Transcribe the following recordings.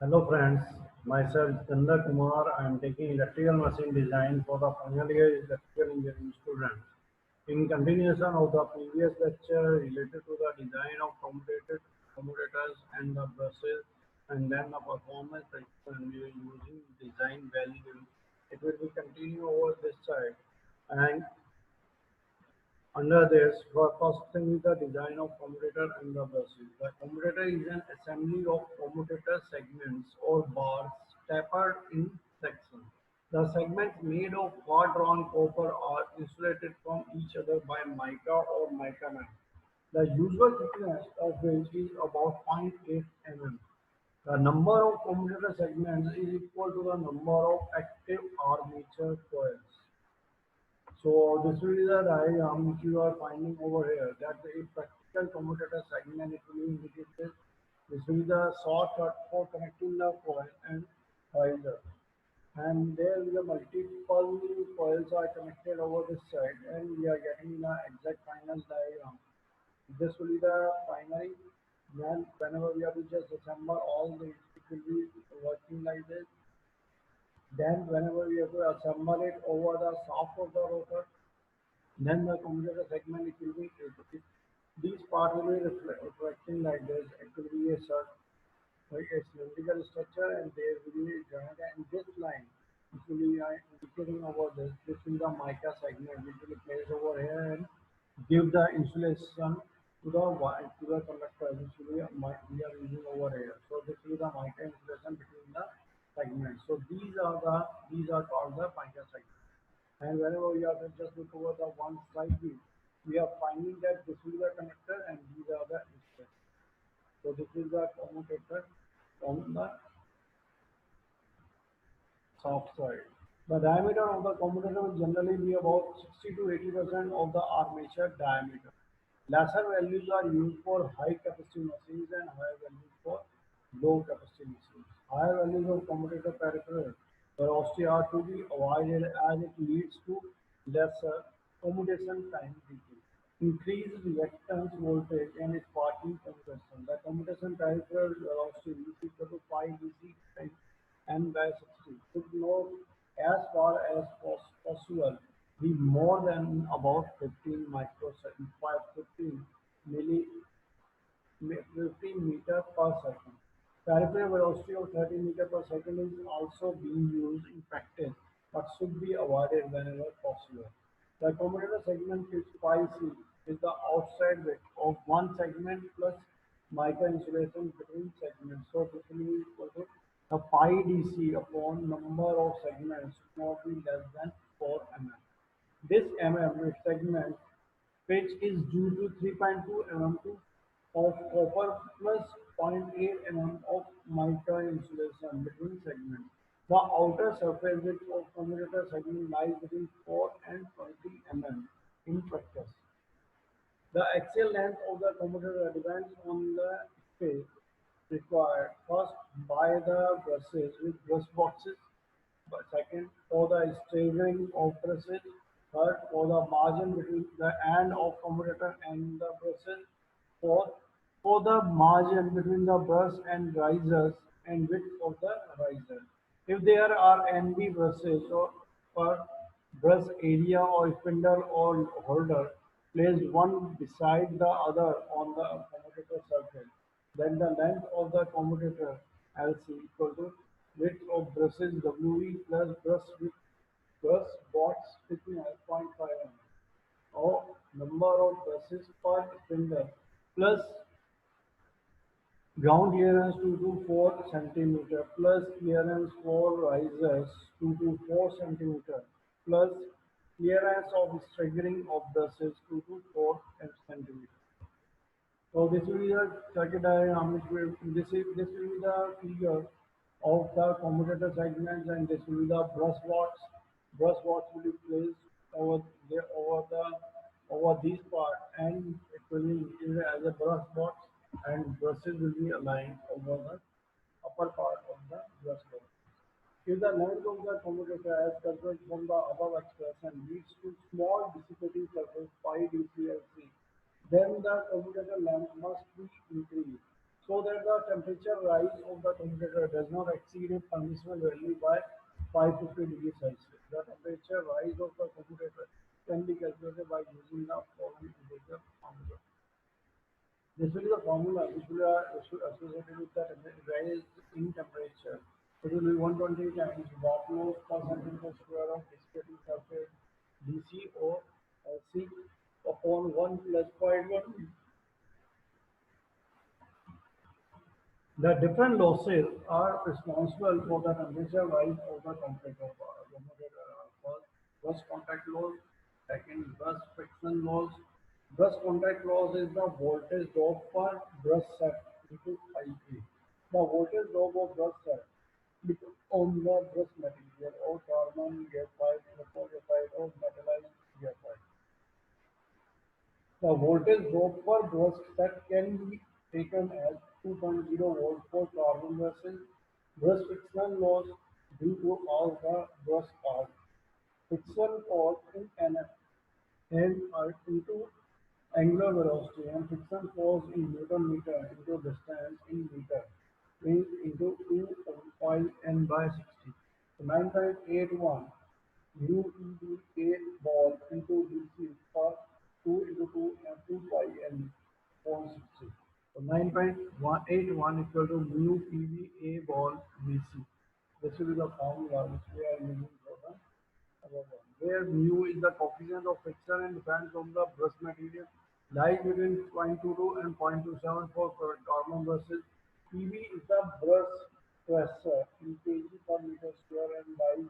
Hello friends, myself Chandra Kumar. I am taking electrical machine design for the final year electrical engineering student. In continuation of the previous lecture related to the design of commutators and the buses and then the performance and using design values, it will be continue over this side. And under this, first thing is the design of commutator and the buses. The commutator is an assembly of commutator segments or bars tapered in sections. The segments made of hard-drawn copper are insulated from each other by mica or mica line. The usual thickness of which is about 0.8 mm. The number of commutator segments is equal to the number of active armature coils. So this will be the diagram which you are finding over here. That a practical commutator segment it will be indicated. This will be the short cut for connecting the coil and coiler. And there is a multiple coils are connected over this side, and we are getting the exact final diagram. This will be the primary. Then whenever we have to just assemble all the, it will be working like this. Then whenever we have to assemble it over the shaft of the rotor, then the commutator segment it will be these part will be reflecting like this. It will be a short, like a cylindrical structure, and there will be a joint. And this line, which will be indicating over this, this is the mica segment, which will be placed over here and give the insulation to the to the conductor, which will be we are using over here. So this will be the mica insulation between the segments. So these are called the mica segments. And whenever we are just look over the one side view, we are finding that this is the connector and these are the insulators. So this is the commutator on the soft side. The diameter of the commutator will generally be about 60 to 80% of the armature diameter. Lesser values are used for high capacity machines and higher values for low capacity machines. Higher values of commutator peripheral velocity are to be avoided as it leads to lesser commutation time decay. Increased reactance voltage and sparking compression. The commutation peripheral velocity is equal to 5 dc times n by 60 should not as far as possible be more than about 15 microseconds, 15 milli 15 meter per second. Peripheral velocity of 30 meter per second is also being used in practice, but should be avoided whenever possible. The commutator segment is 5C is the outside width of one segment plus mica insulation between segments. So this will be equal to the pi dc upon number of segments should not be less than 4 mm. This mm segment pitch is due to 3.2 mm of copper plus 0.8 mm of mica insulation between segments. The outer surface width of commutator segment lies between 4 and 20 mm in practice. The axial length of the commutator depends on the space required first by the brushes with brush boxes, but second for the staging of brushes, third for the margin between the end of commutator and the brushes, fourth for the margin between the brush and risers and width of the riser. If there are NB brushes or per brush area or spindle or holder placed one beside the other on the commutator surface, then the length of the commutator LC equal to width of brushes WE plus brush box thickness 0.5 mm or number of brushes per spindle plus ground clearance 2 to 4 centimeter plus clearance for risers 2 to 4 centimeter plus clearance of staggering of brushes 2 to 4 centimeter. So this will be the circuit diagram. This will be the figure of the commutator segments, and this will be the brush box. Brush box will be placed over there over this part, and it will be indicated as a brush box, and brushes will be aligned over the upper part of the brush box. If the length of the commutator as calculated from the above expression leads to small dissipating surface pi dClc, then the commutator length must be increased. so that the temperature rise of the commutator does not exceed a permissible value by 550 degrees Celsius. The temperature rise of the commutator can be calculated by using the following integral formula. This will be the formula which will be associated with the rise in temperature. It will be 120 times watt loss per centimeter square of dissipating surface dc or C upon 1 plus 0.1. The different losses are responsible for the temperature rise of the temperature. First, burst contact loss. Second, burst friction loss. Burst contact loss is the voltage drop per burst set into IA. The voltage drop of burst set on the burst material or carbon graphite, nickel graphite or metallized graphite. The voltage drop per burst set can be taken as 2.0 volts for carbon versus burst frictional loss due to all the burst arc. Friction force in NF and into angular velocity and friction force in Newton meter into distance in meter is into 2.5 n by 60. So 9.81 UEDA ball into DC for 2 into 2 and 2 pi n point 60. So 9.181 equal to mu PV A ball BC. This will be the formula which we are using for the above one, where mu is the coefficient of friction and depends on the brush material, lies between 0.22 and 0.27 for carbon versus PV is the brush pressure in kg per meter square and lies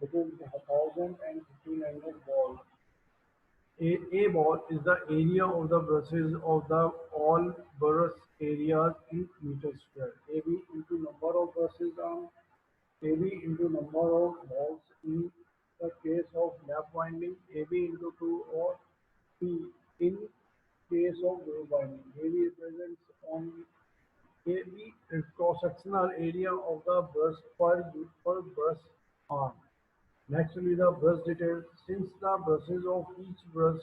between 1000 and 1500 ball. A ball is the area of the brushes of the all brush areas in meter square. AB into number of brushes on AB into number of balls in the case of lap winding, AB into 2 or P in case of wave winding. AB represents only AB is cross-sectional area of the brush per brush arm. Next will be the brush details. Since the brushes of each brush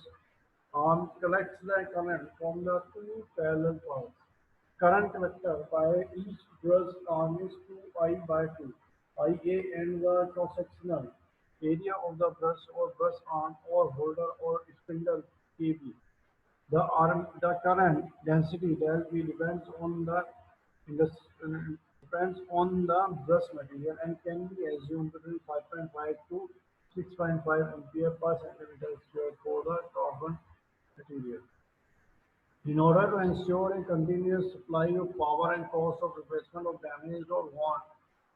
arm collects the current from the two parallel paths, current vector by each brush arm is 2I by 2. IA and the cross-sectional area of the brush or brush arm or holder or spindle KB. The current density del V depends on the brush material and can be assumed between 5.5 to 6.5 ampere per centimeter square for the carbon material. In order to ensure a continuous supply of power and cost of replacement of damaged or worn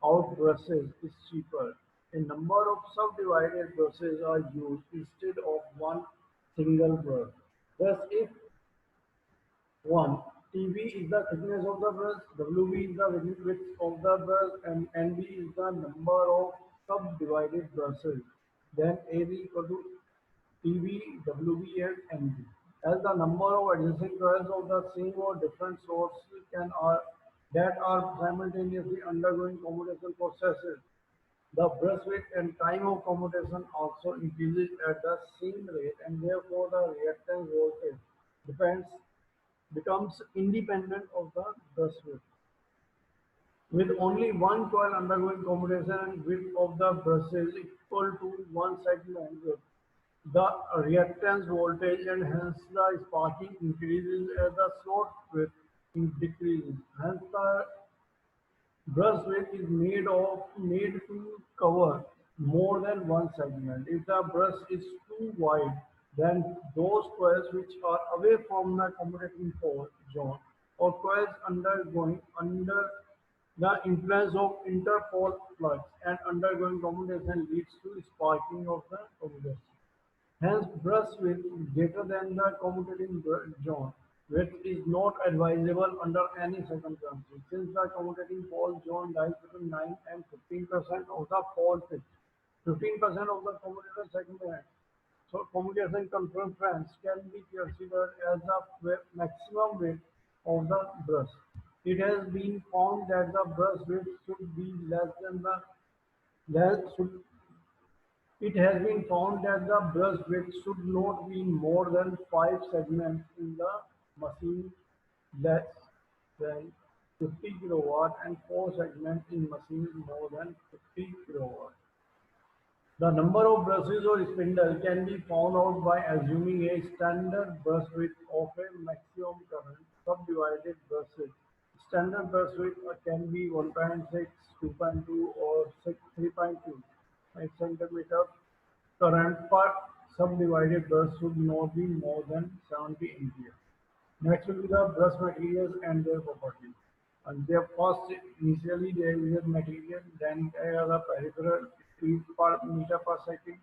out brushes is cheaper, a number of subdivided brushes are used instead of one single brush. Thus, if one, TB is the thickness of the brush, WB is the width of the brush, and NB is the number of subdivided brushes. Then AB equal to TB, WB, and NB. As the number of adjacent coils of the same or different source can are that are simultaneously undergoing commutation processes, the brush width and time of commutation also increases at the same rate, and therefore the reactance voltage depends becomes independent of the brush width. With only one coil undergoing commutation and width of the brushes equal to one segment width, the reactance voltage and hence the sparking increases as the slot width decreases. Hence the brush width is made to cover more than one segment. If the brush is too wide, then those coils which are away from the commutating pole zone or coils undergoing under the influence of interpole flux and undergoing commutation leads to sparking of the commutation. Hence, brush width greater than the commutating zone width is not advisable under any circumstances, since the commutating fault zone lies between 9 and 15% of the fault pitch. 15% of the commutator segment, so commutation circumference can be considered as the maximum width of the brush. It has been found that the brush width should be less than the less should it has been found that the brush width should not be more than 5 segments in the machine less. than 50 kilowatt and 4 segments in machines more than 50 kilowatt. The number of brushes or spindle can be found out by assuming a standard brush width of a maximum current subdivided brush width. Standard brush width can be 1.6, 2.2 or 3.2 centimeter. Current per subdivided brush should not be more than 70 ampere. Next will be the brush materials and their properties. And their first, initially there is a material, then there are the peripheral feet per meter per second,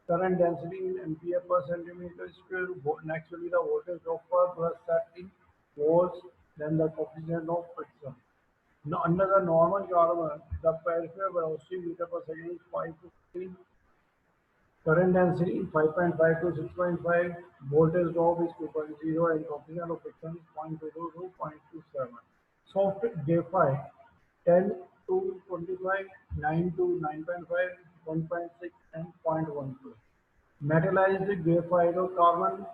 current density in ampere per centimeter square. Next will be the voltage drop per brush set in volts, then the coefficient of friction. Now, under the normal carbon, the peripheral velocity meter per second is 5 to 15. Current density 5.5 to 6.5, voltage drop is 2.0 and coefficient of friction is 0.22 to 0.27. Soft graphite 10 to 25, 9 to 9.5, 1.6 and 0.12. Metallized graphite or carbon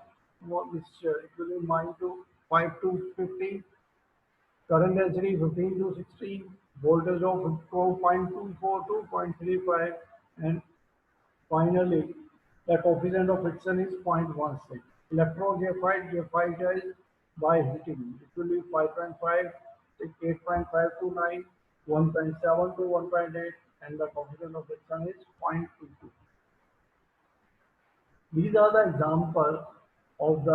mixture it will be 9 to 5 to 15, current density 15 to 16, voltage of 4.24 to 0.35 and finally, the coefficient of friction is 0.16. Electrographite graphitized by heating. It will be 5.5, 8.5 to 9, 1.7 to 1.8, and the coefficient of friction is 0.22. These are the examples of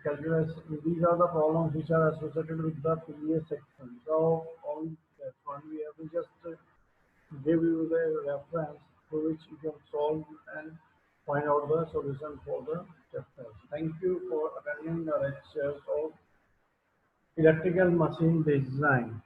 calculus. These are the problems which are associated with the previous section. So on that one, we have to just give you the reference to which you can solve and find out the solution for the chapters. Thank you for attending the lectures of electrical machine design.